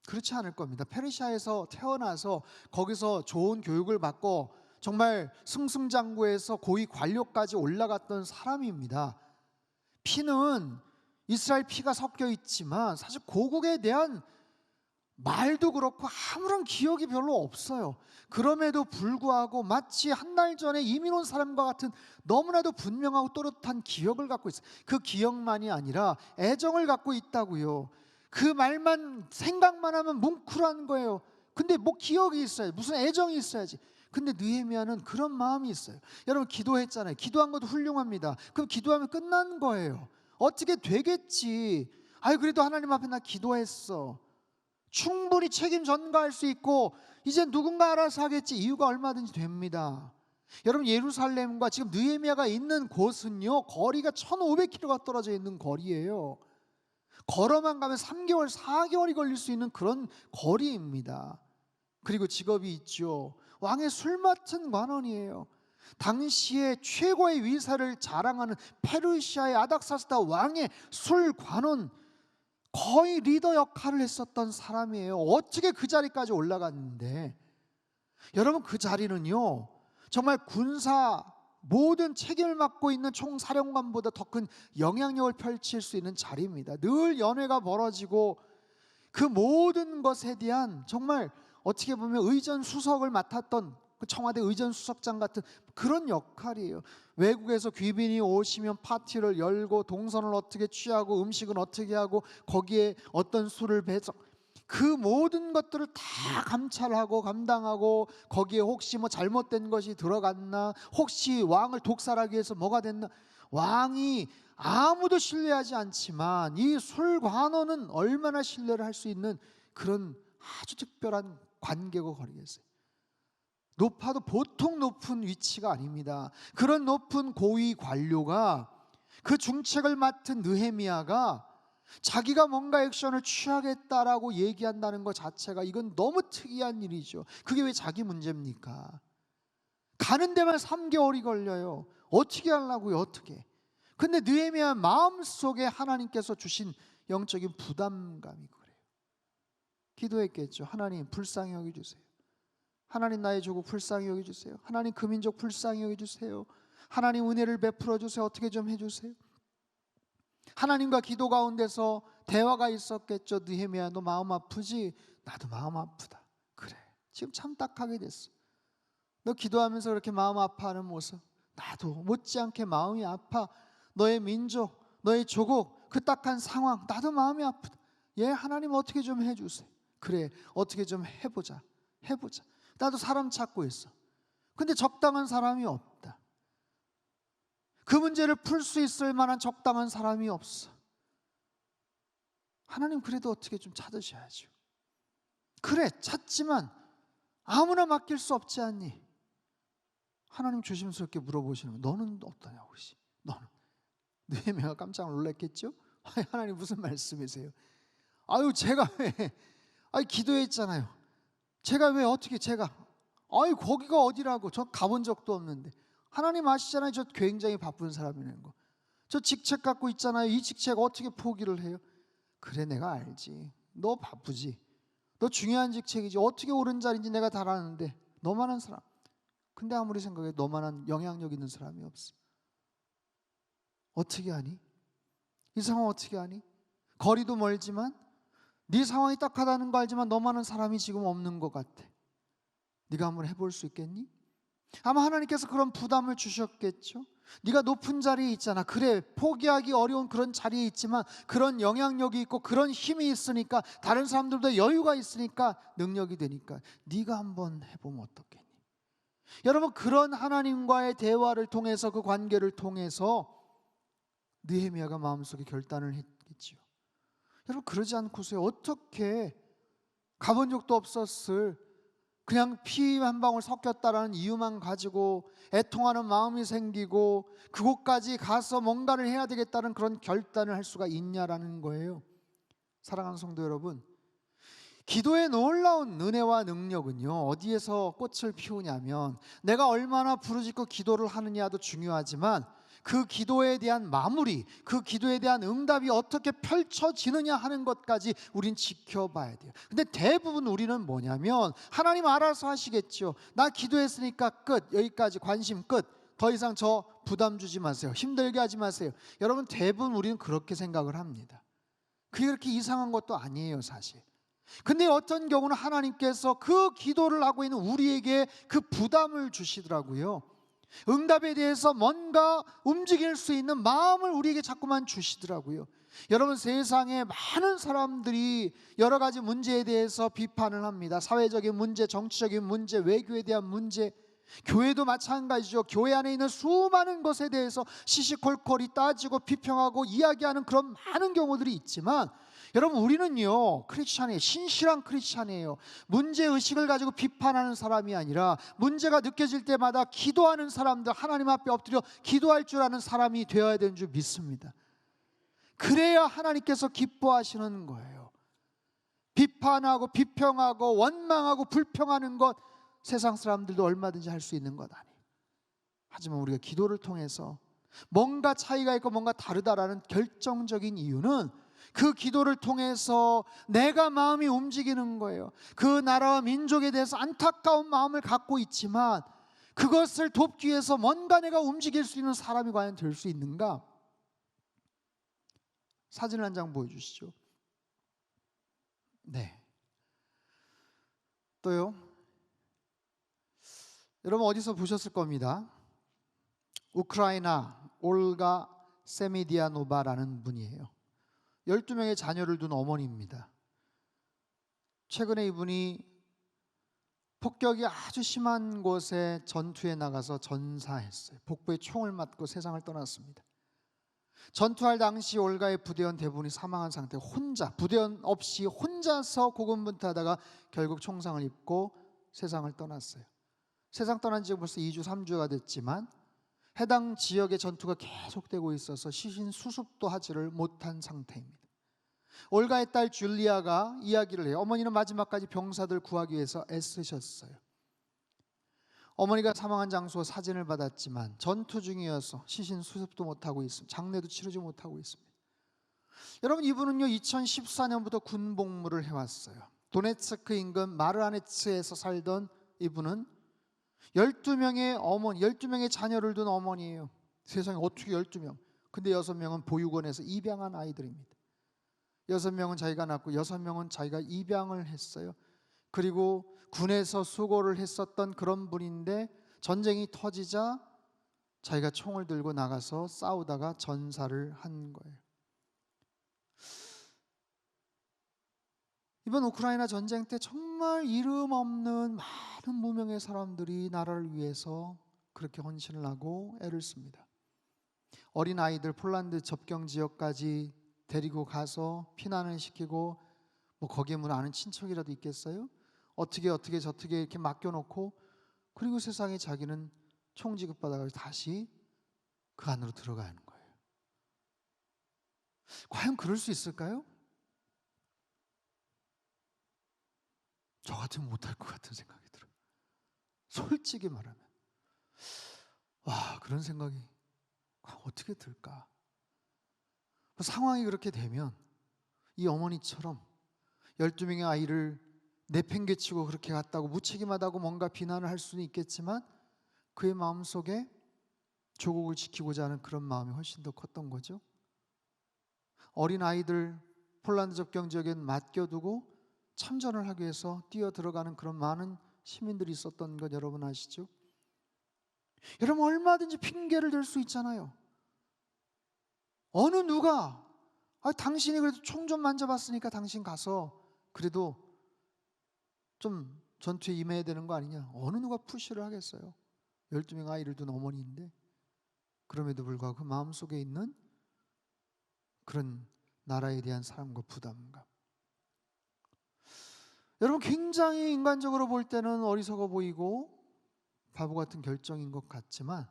S1: 그렇지 않을 겁니다. 페르시아에서 태어나서 거기서 좋은 교육을 받고 정말 승승장구해서 고위 관료까지 올라갔던 사람입니다. 피는 이스라엘 피가 섞여 있지만 사실 고국에 대한 말도 그렇고 아무런 기억이 별로 없어요. 그럼에도 불구하고 마치 한 달 전에 이민 온 사람과 같은 너무나도 분명하고 또렷한 기억을 갖고 있어요. 그 기억만이 아니라 애정을 갖고 있다고요. 그 말만 생각만 하면 뭉클한 거예요. 근데 뭐 기억이 있어야지, 무슨 애정이 있어야지. 근데 느헤미야는 그런 마음이 있어요. 여러분 기도했잖아요. 기도한 것도 훌륭합니다. 그럼 기도하면 끝난 거예요. 어떻게 되겠지. 그래도 하나님 앞에 나 기도했어. 충분히 책임 전가할 수 있고 이제 누군가 알아서 하겠지. 이유가 얼마든지 됩니다. 여러분 예루살렘과 지금 느헤미야가 있는 곳은요 거리가 1500km가 떨어져 있는 거리예요. 걸어만 가면 3개월, 4개월이 걸릴 수 있는 그런 거리입니다. 그리고 직업이 있죠. 왕의 술 맡은 관원이에요. 당시에 최고의 위사를 자랑하는 페르시아의 아닥사스다 왕의 술 관원, 거의 리더 역할을 했었던 사람이에요. 어떻게 그 자리까지 올라갔는데, 여러분 그 자리는요 정말 군사 모든 책임을 맡고 있는 총사령관보다 더 큰 영향력을 펼칠 수 있는 자리입니다. 늘 연회가 벌어지고 그 모든 것에 대한 정말 어떻게 보면 의전수석을 맡았던 청와대 의전수석장 같은 그런 역할이에요. 외국에서 귀빈이 오시면 파티를 열고 동선을 어떻게 취하고 음식은 어떻게 하고 거기에 어떤 술을 배송, 그 모든 것들을 다 감찰하고 감당하고 거기에 혹시 뭐 잘못된 것이 들어갔나, 혹시 왕을 독살하기 위해서 뭐가 됐나. 왕이 아무도 신뢰하지 않지만 이 술관원은 얼마나 신뢰를 할 수 있는 그런 아주 특별한 관계고 거리겠어요. 높아도 보통 높은 위치가 아닙니다. 그런 높은 고위 관료가 그 중책을 맡은 느헤미야가 자기가 뭔가 액션을 취하겠다라고 얘기한다는 것 자체가 이건 너무 특이한 일이죠. 그게 왜 자기 문제입니까? 가는 데만 3개월이 걸려요. 어떻게 하려고요? 어떻게? 근데 느헤미야 마음속에 하나님께서 주신 영적인 부담감이 그래요. 기도했겠죠. 하나님 불쌍히 여겨주세요. 하나님 나의 조국 불쌍히 여겨주세요. 하나님 그 민족 불쌍히 여겨주세요. 하나님 은혜를 베풀어 주세요. 어떻게 좀 해주세요. 하나님과 기도 가운데서 대화가 있었겠죠. 느헤미야 너 마음 아프지? 나도 마음 아프다. 그래 지금 참 딱하게 됐어. 너 기도하면서 그렇게 마음 아파하는 모습 나도 못지않게 마음이 아파. 너의 민족, 너의 조국, 그 딱한 상황 나도 마음이 아프다. 하나님 어떻게 좀 해주세요. 그래 어떻게 좀 해보자. 나도 사람 찾고 있어. 근데 적당한 사람이 없다. 그 문제를 풀 수 있을 만한 적당한 사람이 없어. 하나님 그래도 어떻게 좀 찾으셔야죠. 그래 찾지만 아무나 맡길 수 없지 않니? 하나님 조심스럽게 물어보시는 거예요. 너는 어떠냐고. 너는. 느헤미야가 깜짝 놀랐겠죠? 하나님 무슨 말씀이세요? 제가 왜 기도했잖아요. 제가 왜 어떻게 거기가 어디라고. 저 가본 적도 없는데. 하나님 아시잖아요. 저 굉장히 바쁜 사람이라는 거. 저 직책 갖고 있잖아요. 이 직책 어떻게 포기를 해요? 그래 내가 알지. 너 바쁘지. 너 중요한 직책이지. 어떻게 옳은 자리인지 내가 다 아는데 너만한 사람. 근데 아무리 생각해 너만한 영향력 있는 사람이 없어. 어떻게 하니? 이 상황 어떻게 하니? 거리도 멀지만 네 상황이 딱하다는 거 알지만 너만한 사람이 지금 없는 것 같아. 네가 한번 해볼 수 있겠니? 아마 하나님께서 그런 부담을 주셨겠죠. 네가 높은 자리에 있잖아. 그래, 포기하기 어려운 그런 자리에 있지만 그런 영향력이 있고 그런 힘이 있으니까, 다른 사람들보다 여유가 있으니까, 능력이 되니까 네가 한번 해보면 어떻겠니? 여러분, 그런 하나님과의 대화를 통해서, 그 관계를 통해서 느헤미야가 마음속에 결단을 했겠지요. 여러분, 그러지 않고서 어떻게 가본 적도 없었을, 그냥 피 한 방울 섞였다라는 이유만 가지고 애통하는 마음이 생기고 그곳까지 가서 뭔가를 해야 되겠다는 그런 결단을 할 수가 있냐라는 거예요. 사랑하는 성도 여러분, 기도의 놀라운 은혜와 능력은요, 어디에서 꽃을 피우냐면, 내가 얼마나 부르짖고 기도를 하느냐도 중요하지만 그 기도에 대한 마무리, 그 기도에 대한 응답이 어떻게 펼쳐지느냐 하는 것까지 우린 지켜봐야 돼요. 근데 대부분 우리는 뭐냐면, 하나님 알아서 하시겠죠. 나 기도했으니까 끝, 여기까지, 관심 끝, 더 이상 저 부담 주지 마세요, 힘들게 하지 마세요. 여러분, 대부분 우리는 그렇게 생각을 합니다. 그게 그렇게 이상한 것도 아니에요, 사실. 근데 어떤 경우는 하나님께서 그 기도를 하고 있는 우리에게 그 부담을 주시더라고요. 응답에 대해서 뭔가 움직일 수 있는 마음을 우리에게 자꾸만 주시더라고요. 여러분, 세상에 많은 사람들이 여러 가지 문제에 대해서 비판을 합니다. 사회적인 문제, 정치적인 문제, 외교에 대한 문제, 교회도 마찬가지죠. 교회 안에 있는 수많은 것에 대해서 시시콜콜이 따지고 비평하고 이야기하는 그런 많은 경우들이 있지만, 여러분, 우리는요, 크리스찬이에요. 신실한 크리스찬이에요. 문제의식을 가지고 비판하는 사람이 아니라 문제가 느껴질 때마다 기도하는 사람들, 하나님 앞에 엎드려 기도할 줄 아는 사람이 되어야 되는 줄 믿습니다. 그래야 하나님께서 기뻐하시는 거예요. 비판하고 비평하고 원망하고 불평하는 것, 세상 사람들도 얼마든지 할 수 있는 것 아니에요. 하지만 우리가 기도를 통해서 뭔가 차이가 있고 뭔가 다르다라는 결정적인 이유는, 그 기도를 통해서 내가 마음이 움직이는 거예요. 그 나라와 민족에 대해서 안타까운 마음을 갖고 있지만 그것을 돕기 위해서 뭔가 내가 움직일 수 있는 사람이 과연 될 수 있는가? 사진 한 장 보여주시죠. 네. 또요. 여러분, 어디서 보셨을 겁니다. 우크라이나 올가 세미디아노바라는 분이에요. 12명의 자녀를 둔 어머니입니다. 최근에 이분이 폭격이 아주 심한 곳에 전투에 나가서 전사했어요. 복부에 총을 맞고 세상을 떠났습니다. 전투할 당시 올가의 부대원 대부분이 사망한 상태, 혼자, 부대원 없이 혼자서 고군분투하다가 결국 총상을 입고 세상을 떠났어요. 세상 떠난 지 벌써 2주, 3주가 됐지만 해당 지역의 전투가 계속되고 있어서 시신 수습도 하지를 못한 상태입니다. 올가의 딸 줄리아가 이야기를 해요. 어머니는 마지막까지 병사들 구하기 위해서 애쓰셨어요. 어머니가 사망한 장소 사진을 받았지만 전투 중이어서 시신 수습도 못하고 있습니다. 장례도 치르지 못하고 있습니다. 여러분, 이분은요 2014년부터 군복무를 해왔어요. 도네츠크 인근 마르하네츠에서 살던 이분은 12명의 어머니, 12명의 자녀를 둔 어머니예요. 세상에 어떻게 12명? 근데 6명은 보육원에서 입양한 아이들입니다. 6명은 자기가 낳고 6명은 자기가 입양을 했어요. 그리고 군에서 수고를 했었던 그런 분인데 전쟁이 터지자 자기가 총을 들고 나가서 싸우다가 전사를 한 거예요. 이번 우크라이나 전쟁 때 정말 이름 없는 많은 무명의 사람들이 나라를 위해서 그렇게 헌신을 하고 애를 씁니다. 어린 아이들 폴란드 접경 지역까지 데리고 가서 피난을 시키고, 뭐 거기에 뭐 아는 친척이라도 있겠어요? 어떻게 저떻게 이렇게 맡겨놓고, 그리고 세상에 자기는 총 지급받아가지고 다시 그 안으로 들어가는 거예요. 과연 그럴 수 있을까요? 저 같으면 못할 것 같은 생각이 들어요. 솔직히 말하면. 와, 그런 생각이 어떻게 들까? 상황이 그렇게 되면 이 어머니처럼 12명의 아이를 내팽개치고 그렇게 갔다고 무책임하다고 뭔가 비난을 할 수는 있겠지만, 그의 마음속에 조국을 지키고자 하는 그런 마음이 훨씬 더 컸던 거죠. 어린 아이들 폴란드 접경 지역에 맡겨두고 참전을 하기 위해서 뛰어 들어가는 그런 많은 시민들이 있었던 것 여러분 아시죠? 여러분, 얼마든지 핑계를 댈 수 있잖아요. 어느 누가 당신이 그래도 총 좀 만져봤으니까 당신 가서 그래도 좀 전투에 임해야 되는 거 아니냐. 어느 누가 푸시를 하겠어요. 12명 아이를 둔 어머니인데. 그럼에도 불구하고 그 마음속에 있는 그런 나라에 대한 사랑과 부담감. 여러분, 굉장히 인간적으로 볼 때는 어리석어 보이고 바보 같은 결정인 것 같지만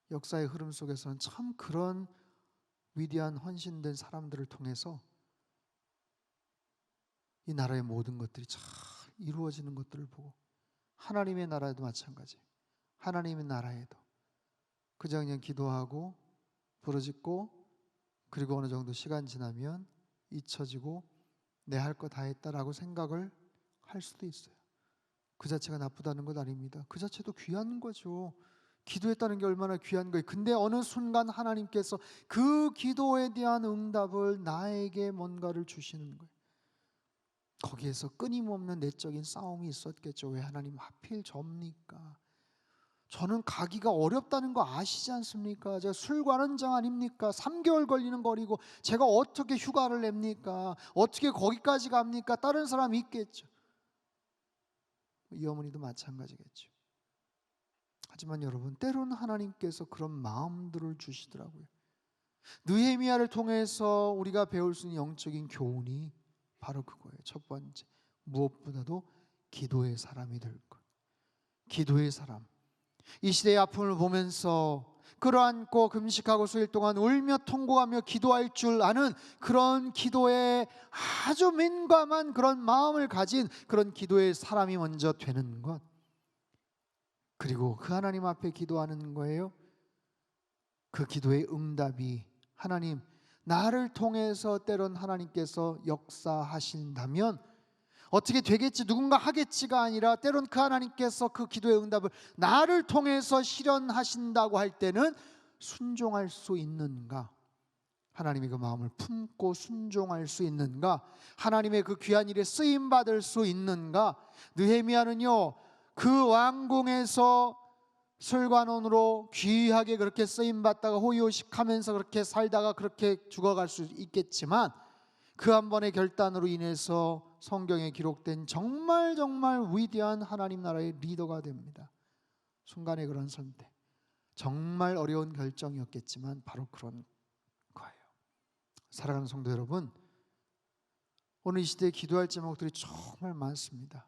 S1: 역사의 흐름 속에서는 참 그런 위대한 헌신된 사람들을 통해서 이 나라의 모든 것들이 잘 이루어지는 것들을 보고, 하나님의 나라에도 마찬가지예요. 하나님의 나라에도 그냥 기도하고 부르짖고 그리고 어느 정도 시간 지나면 잊혀지고 내 할 거 다 했다라고 생각을 할 수도 있어요. 그 자체가 나쁘다는 것 아닙니다. 그 자체도 귀한 거죠. 기도했다는 게 얼마나 귀한 거예요. 근데 어느 순간 하나님께서 그 기도에 대한 응답을 나에게 뭔가를 주시는 거예요. 거기에서 끊임없는 내적인 싸움이 있었겠죠. 왜 하나님 하필 접니까? 저는 가기가 어렵다는 거 아시지 않습니까? 제가 술관원장 아닙니까? 3개월 걸리는 거리고 제가 어떻게 휴가를 냅니까? 어떻게 거기까지 갑니까? 다른 사람이 있겠죠. 이 어머니도 마찬가지겠죠. 하지만 여러분, 때로는 하나님께서 그런 마음들을 주시더라고요. 느헤미야를 통해서 우리가 배울 수 있는 영적인 교훈이 바로 그거예요. 첫 번째, 무엇보다도 기도의 사람이 될 것. 기도의 사람. 이 시대의 아픔을 보면서 끌어안고 금식하고 수일 동안 울며 통곡하며 기도할 줄 아는 그런 기도에 아주 민감한 그런 마음을 가진 그런 기도의 사람이 먼저 되는 것. 그리고 그 하나님 앞에 기도하는 거예요. 그 기도의 응답이 하나님, 나를 통해서 때론 하나님께서 역사하신다면 어떻게 되겠지, 누군가 하겠지가 아니라 때론 그 하나님께서 그 기도의 응답을 나를 통해서 실현하신다고 할 때는 순종할 수 있는가? 하나님의 그 마음을 품고 순종할 수 있는가? 하나님의 그 귀한 일에 쓰임 받을 수 있는가? 느헤미야는요, 그 왕궁에서 술관원으로 귀하게 그렇게 쓰임 받다가 호의호식하면서 그렇게 살다가 그렇게 죽어갈 수 있겠지만 그 한 번의 결단으로 인해서 성경에 기록된 정말 위대한 하나님 나라의 리더가 됩니다. 순간의 그런 선택, 정말 어려운 결정이었겠지만 바로 그런 거예요. 사랑하는 성도 여러분, 오늘 이 시대에 기도할 제목들이 정말 많습니다.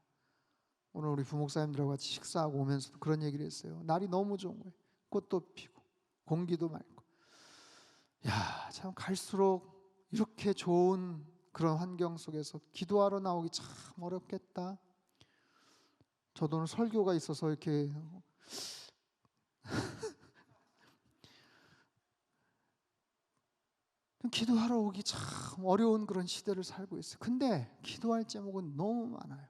S1: 오늘 우리 부목사님들하고 같이 식사하고 오면서도 그런 얘기를 했어요. 날이 너무 좋은 거예요. 꽃도 피고 공기도 맑고. 야, 참 갈수록 이렇게 좋은 그런 환경 속에서 기도하러 나오기 참 어렵겠다. 저도 오늘 설교가 있어서 이렇게 기도하러 오기 참 어려운 그런 시대를 살고 있어요. 근데 기도할 제목은 너무 많아요.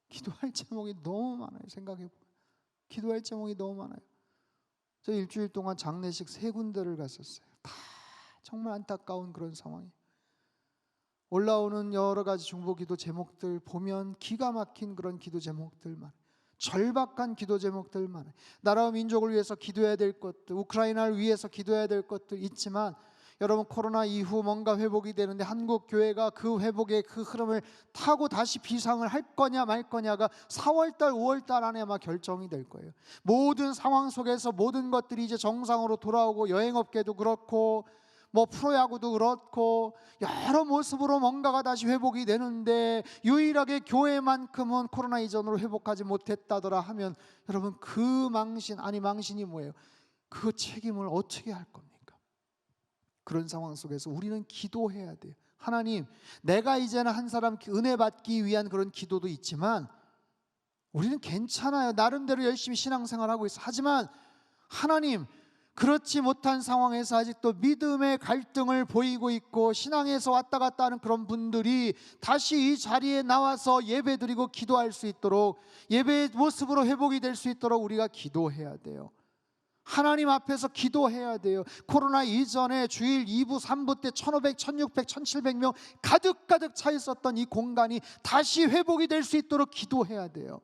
S1: 기도할 제목이 너무 많아요. 생각해보면 기도할 제목이 너무 많아요. 저 일주일 동안 장례식 3군데를 갔었어요. 다 정말 안타까운 그런 상황이에요. 올라오는 여러 가지 중보기도 제목들 보면 기가 막힌 그런 기도 제목들 많아요. 절박한 기도 제목들 많아요. 나라와 민족을 위해서 기도해야 될 것들, 우크라이나를 위해서 기도해야 될 것들 있지만 여러분, 코로나 이후 뭔가 회복이 되는데 한국 교회가 그 회복의 그 흐름을 타고 다시 비상을 할 거냐 말 거냐가 4월달 5월달 안에 아마 결정이 될 거예요. 모든 상황 속에서 모든 것들이 이제 정상으로 돌아오고 여행업계도 그렇고 뭐 프로야구도 그렇고 여러 모습으로 뭔가가 다시 회복이 되는데 유일하게 교회만큼은 코로나 이전으로 회복하지 못했다더라 하면 여러분, 그 망신이 뭐예요? 그 책임을 어떻게 할 겁니까? 그런 상황 속에서 우리는 기도해야 돼요. 하나님, 내가 이제는 한 사람 은혜 받기 위한 그런 기도도 있지만 우리는 괜찮아요. 나름대로 열심히 신앙생활하고 있어. 하지만 하나님, 그렇지 못한 상황에서 아직도 믿음의 갈등을 보이고 있고 신앙에서 왔다 갔다 하는 그런 분들이 다시 이 자리에 나와서 예배드리고 기도할 수 있도록, 예배의 모습으로 회복이 될 수 있도록 우리가 기도해야 돼요. 하나님 앞에서 기도해야 돼요. 코로나 이전에 주일 2부 3부 때 1,500, 1,600, 1,700명 가득 차 있었던 이 공간이 다시 회복이 될 수 있도록 기도해야 돼요.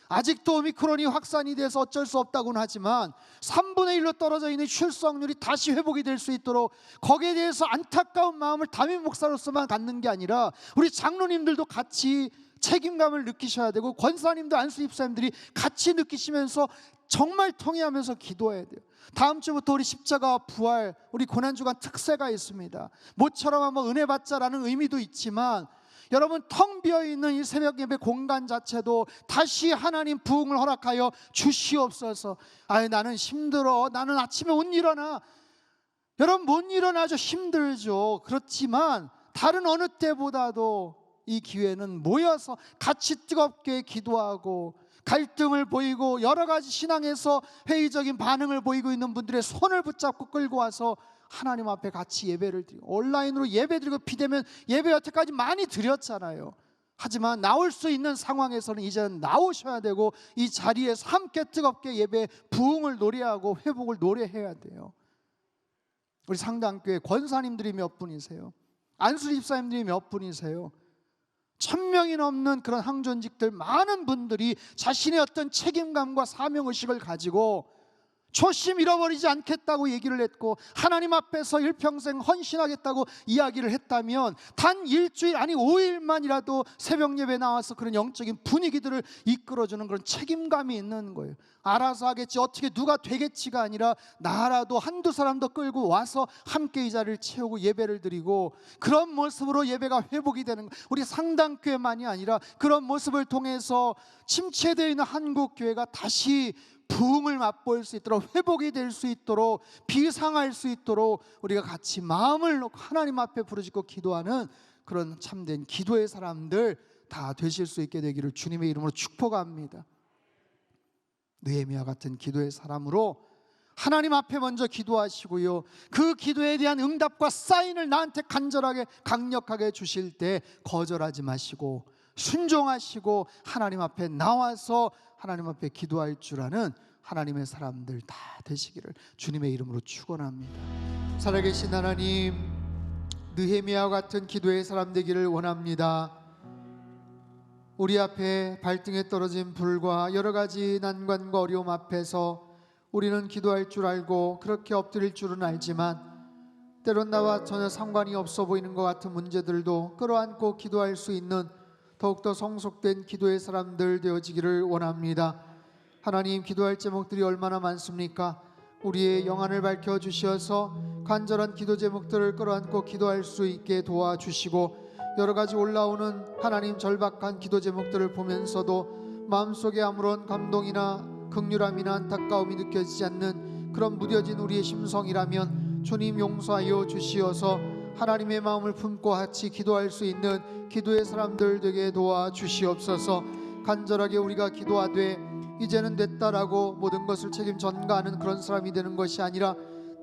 S1: 아직도 오미크론이 확산이 돼서 어쩔 수 없다고는 하지만 3분의 1로 떨어져 있는 출석률이 다시 회복이 될 수 있도록 거기에 대해서 안타까운 마음을 담임 목사로서만 갖는 게 아니라 우리 장로님들도 같이 책임감을 느끼셔야 되고, 권사님들, 안수 집사님들이 같이 느끼시면서 정말 통회하면서 기도해야 돼요. 다음 주부터 우리 십자가 부활, 우리 고난주간 특세가 있습니다. 모처럼 한번 은혜 받자라는 의미도 있지만, 여러분 텅 비어있는 이 새벽 예배 공간 자체도 다시 하나님 부흥을 허락하여 주시옵소서. 나는 힘들어, 나는 아침에 못 일어나. 여러분 못 일어나죠. 힘들죠. 그렇지만 다른 어느 때보다도 이 기회는 모여서 같이 뜨겁게 기도하고, 갈등을 보이고 여러 가지 신앙에서 회의적인 반응을 보이고 있는 분들의 손을 붙잡고 끌고 와서 하나님 앞에 같이 예배를 드리고, 온라인으로 예배 드리고 비대면 예배 여태까지 많이 드렸잖아요. 하지만 나올 수 있는 상황에서는 이제는 나오셔야 되고, 이 자리에서 함께 뜨겁게 예배 부흥을 노래하고 회복을 노래해야 돼요. 우리 상당교회 권사님들이 몇 분이세요? 안수 집사님들이 몇 분이세요? 1000명이 넘는 그런 항존직들, 많은 분들이 자신의 어떤 책임감과 사명의식을 가지고 초심 잃어버리지 않겠다고 얘기를 했고, 하나님 앞에서 일평생 헌신하겠다고 이야기를 했다면 단 일주일, 아니 5일만이라도 새벽 예배 나와서 그런 영적인 분위기들을 이끌어주는 그런 책임감이 있는 거예요. 알아서 하겠지, 어떻게 누가 되겠지가 아니라 나라도 한두 사람 더 끌고 와서 함께 이 자리를 채우고 예배를 드리고, 그런 모습으로 예배가 회복이 되는 거예요. 우리 상당교회만이 아니라 그런 모습을 통해서 침체되어 있는 한국교회가 다시 부흥을 맛볼 수 있도록, 회복이 될 수 있도록, 비상할 수 있도록 우리가 같이 마음을 놓고 하나님 앞에 부르짖고 기도하는 그런 참된 기도의 사람들 다 되실 수 있게 되기를 주님의 이름으로 축복합니다. 느헤미야 같은 기도의 사람으로 하나님 앞에 먼저 기도하시고요, 그 기도에 대한 응답과 사인을 나한테 간절하게 강력하게 주실 때 거절하지 마시고 순종하시고 하나님 앞에 나와서 하나님 앞에 기도할 줄 아는 하나님의 사람들 다 되시기를 주님의 이름으로 축원합니다. 살아계신 하나님, 느헤미야와 같은 기도의 사람 되기를 원합니다. 우리 앞에 발등에 떨어진 불과 여러 가지 난관과 어려움 앞에서 우리는 기도할 줄 알고 그렇게 엎드릴 줄은 알지만, 때론 나와 전혀 상관이 없어 보이는 것 같은 문제들도 끌어안고 기도할 수 있는 더욱더 성숙된 기도의 사람들 되어지기를 원합니다. 하나님, 기도할 제목들이 얼마나 많습니까? 우리의 영안을 밝혀주셔서 간절한 기도 제목들을 끌어안고 기도할 수 있게 도와주시고, 여러 가지 올라오는 하나님 절박한 기도 제목들을 보면서도 마음속에 아무런 감동이나 긍휼함이나 안타까움이 느껴지지 않는 그런 무뎌진 우리의 심성이라면 주님 용서하여 주시어서 하나님의 마음을 품고 같이 기도할 수 있는 기도의 사람들 되게 도와주시옵소서. 간절하게 우리가 기도하되 이제는 됐다라고 모든 것을 책임 전가하는 그런 사람이 되는 것이 아니라,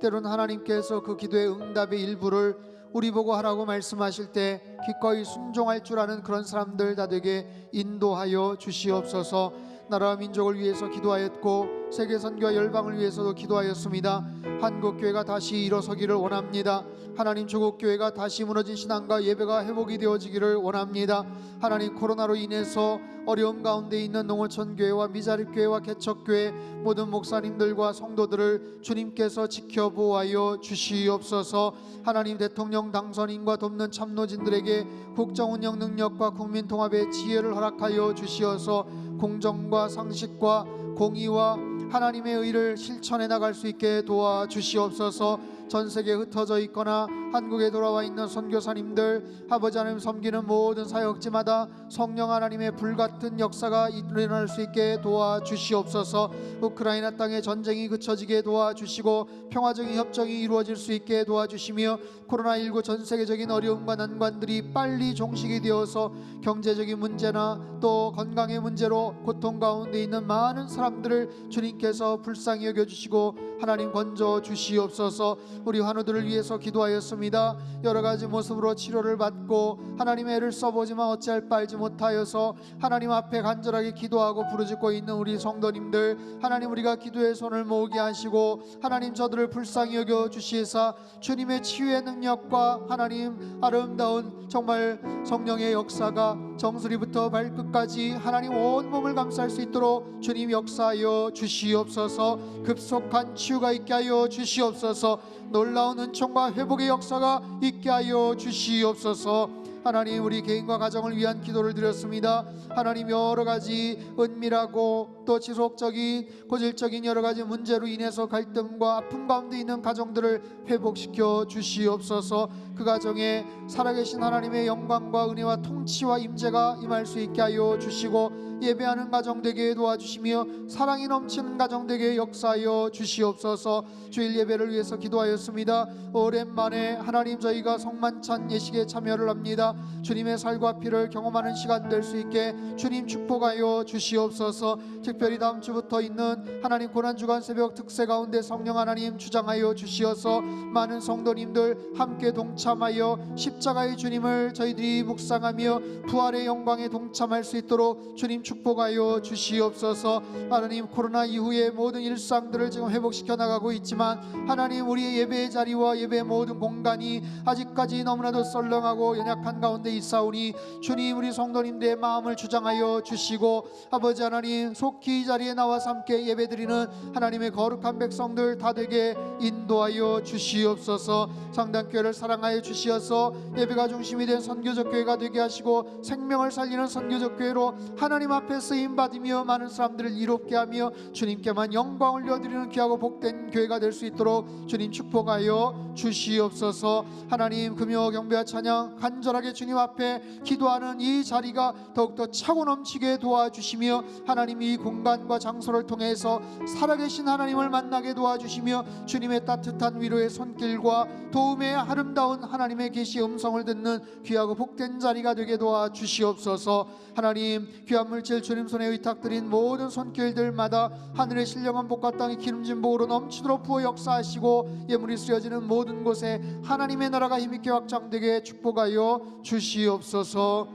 S1: 때론 하나님께서 그 기도의 응답의 일부를 우리 보고 하라고 말씀하실 때 기꺼이 순종할 줄 아는 그런 사람들 다 되게 인도하여 주시옵소서. 나라와 민족을 위해서 기도하였고 세계선교와 열방을 위해서도 기도하였습니다. 한국교회가 다시 일어서기를 원합니다. 하나님, 조국교회가 다시 무너진 신앙과 예배가 회복이 되어지기를 원합니다. 하나님, 코로나로 인해서 어려움 가운데 있는 농어촌교회와 미자립교회와 개척교회 모든 목사님들과 성도들을 주님께서 지켜보아여 주시옵소서. 하나님, 대통령 당선인과 돕는 참노진들에게 국정운영 능력과 국민통합의 지혜를 허락하여 주시어서 공정과 상식과 공의와 하나님의 의를 실천해 나갈 수 있게 도와주시옵소서. 전 세계에 흩어져 있거나 한국에 돌아와 있는 선교사님들, 아버지 하나님 섬기는 모든 사역지마다 성령 하나님의 불같은 역사가 일어날 수 있게 도와주시옵소서. 우크라이나 땅의 전쟁이 그쳐지게 도와주시고 평화적인 협정이 이루어질 수 있게 도와주시며, 코로나19 전 세계적인 어려움과 난관들이 빨리 종식이 되어서 경제적인 문제나 또 건강의 문제로 고통 가운데 있는 많은 사람 사람들을 주님께서 불쌍히 여겨주시고 하나님 건져 주시옵소서. 우리 환우들을 위해서 기도하였습니다. 여러 가지 모습으로 치료를 받고 하나님의 애를 써보지만 어찌할 바 알지 못하여서 하나님 앞에 간절하게 기도하고 부르짖고 있는 우리 성도님들, 하나님 우리가 기도의 손을 모으게 하시고 하나님 저들을 불쌍히 여겨 주시사 주님의 치유의 능력과 하나님 아름다운 정말 성령의 역사가 정수리부터 발끝까지 하나님 온몸을 감쌀 수 있도록 주님 역사하여 주시옵소서. 급속한 치유가 있게 하여 주시옵소서. 놀라운 은총과 회복의 역사가 있게 하여 주시옵소서. 하나님 우리 개인과 가정을 위한 기도를 드렸습니다. 하나님 여러 가지 은밀하고 또 지속적인 고질적인 여러 가지 문제로 인해서 갈등과 아픔 가운데 있는 가정들을 회복시켜 주시옵소서. 그 가정에 살아계신 하나님의 영광과 은혜와 통치와 임재가 임할 수 있게 하여 주시고 예배하는 가정 되게 도와주시며 사랑이 넘치는 가정 되게 역사하여 주시옵소서. 주일 예배를 위해서 기도하였습니다. 오랜만에 하나님 저희가 성만찬 예식에 참여를 합니다. 주님의 살과 피를 경험하는 시간 될 수 있게 주님 축복하여 주시옵소서. 특별히 다음 주부터 있는 하나님 고난주간 새벽 특세 가운데 성령 하나님 주장하여 주시어서 많은 성도님들 함께 동참하여 십자가의 주님을 저희들이 묵상하며 부활의 영광에 동참할 수 있도록 주님 축복하여 주시옵소서. 하나님 코로나 이후의 모든 일상들을 지금 회복시켜 나가고 있지만 하나님 우리의 예배의 자리와 예배의 모든 공간이 아직까지 너무나도 썰렁하고 연약한 가운데 있사오니 주님 우리 성도님들의 마음을 주장하여 주시고 아버지 하나님 속히 이 자리에 나와서 함께 예배드리는 하나님의 거룩한 백성들 다 되게 인도하여 주시옵소서. 상당교회를 사랑하여 주시어서 예배가 중심이 된 선교적 교회가 되게 하시고 생명을 살리는 선교적 교회로 하나님 앞에 쓰임받으며 많은 사람들을 이롭게 하며 주님께만 영광을 올려드리는 귀하고 복된 교회가 될 수 있도록 주님 축복하여 주시옵소서. 하나님 금요 경배와 찬양 간절하게 주님 앞에 기도하는 이 자리가 더욱더 차고 넘치게 도와주시며 하나님 이 공간과 장소를 통해서 살아계신 하나님을 만나게 도와주시며 주님의 따뜻한 위로의 손길과 도움의 아름다운 하나님의 계시 음성을 듣는 귀하고 복된 자리가 되게 도와주시옵소서. 하나님 귀한 물질 주님 손에 의탁드린 모든 손길들마다 하늘의 신령한 복과 땅의 기름진 복으로 넘치도록 부어 역사하시고 예물이 쓰여지는 모든 곳에 하나님의 나라가 힘있게 확장되게 축복하여 주시옵소서.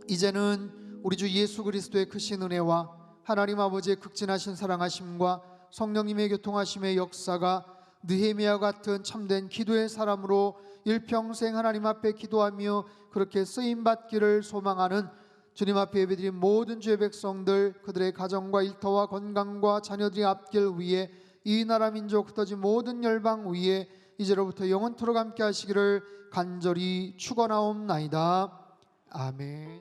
S1: 이제는 우리 주 예수 그리스도의 크신 은혜와 하나님 아버지의 극진하신 사랑하심과 성령님의 교통하심의 역사가 느헤미야와 같은 참된 기도의 사람으로 일평생 하나님 앞에 기도하며 그렇게 쓰임받기를 소망하는 주님 앞에 예배드린 모든 주의 백성들 그들의 가정과 일터와 건강과 자녀들의 앞길 위에 이 나라 민족 흩어진 모든 열방 위에 이제로부터 영원토록 함께 하시기를 간절히 축원하옵나이다. 아멘.